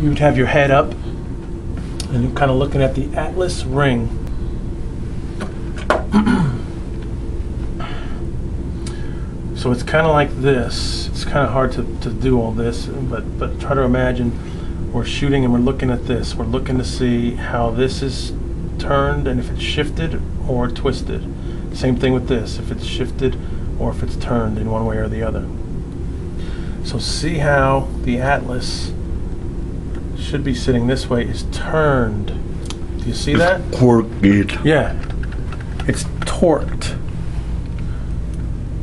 you would have your head up and you're kind of looking at the Atlas ring. So it's kind of like this. It's kind of hard to do all this, but try to imagine we're shooting and we're looking at this. We're looking to see how this is turned and if it's shifted or twisted. Same thing with this, if it's shifted or if it's turned in one way or the other. So see how the Atlas should be sitting this way is turned. Do you see that? Crooked. Yeah, it's torqued.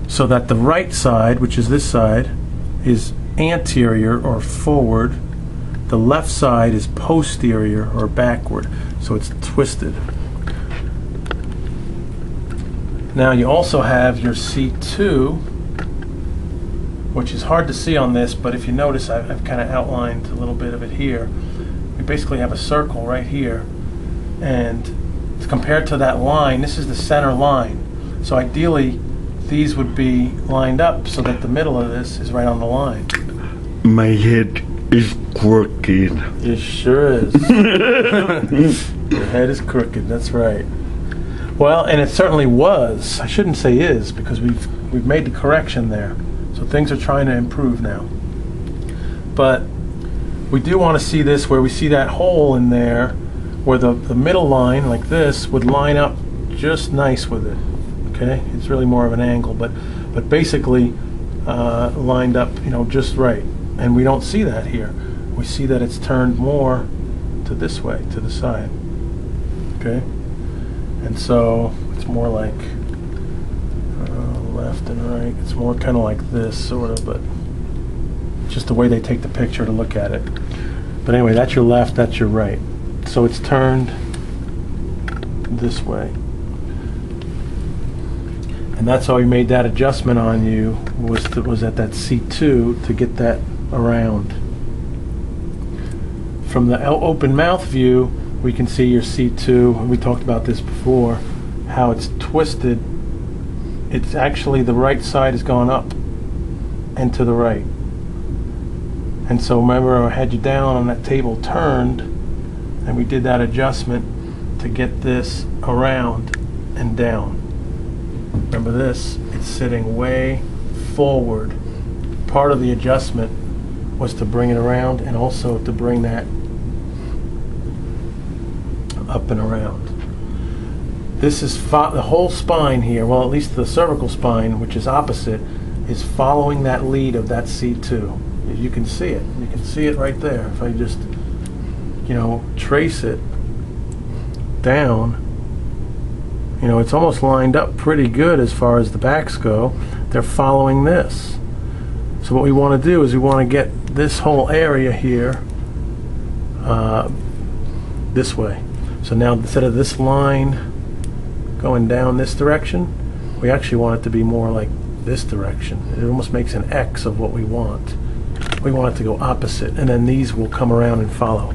So that the right side, which is this side, is anterior or forward. The left side is posterior or backward. So it's twisted. Now you also have your C2, which is hard to see on this, but if you notice I've kind of outlined a little bit of it here. We basically have a circle right here, and compared to that line, this is the center line. So ideally these would be lined up so that the middle of this is right on the line. My head is crooked. It sure is. Your head is crooked, that's right. Well, and it certainly was. I shouldn't say is, because we've made the correction there. So things are trying to improve now. But we do want to see this where we see that hole in there where the middle line, like this, would line up just nice with it. Okay, it's really more of an angle, but basically lined up, you know, just right. And we don't see that here. We see that it's turned more to this way, to the side. Okay, and so it's more like left and right. It's more kind of like this, sort of, but just the way they take the picture to look at it. But anyway, that's your left, that's your right. So it's turned this way. And that's how we made that adjustment on you, was at that C2 to get that around. From the open mouth view, we can see your C2, and we talked about this before, how it's twisted. It's actually the right side has gone up and to the right. And so remember, I had you down on that table turned, and we did that adjustment to get this around and down. Remember this, it's sitting way forward. Part of the adjustment was to bring it around and also to bring that up and around. This is the whole spine here, well, at least the cervical spine, which is opposite, is following that lead of that C2. You can see it. You can see it right there. If I just, you know, trace it down, you know, it's almost lined up pretty good as far as the backs go. They're following this. So what we want to do is we want to get this whole area here this way. So now instead of this line going down this direction, we actually want it to be more like this direction. It almost makes an X of what we want. We want it to go opposite, and then these will come around and follow.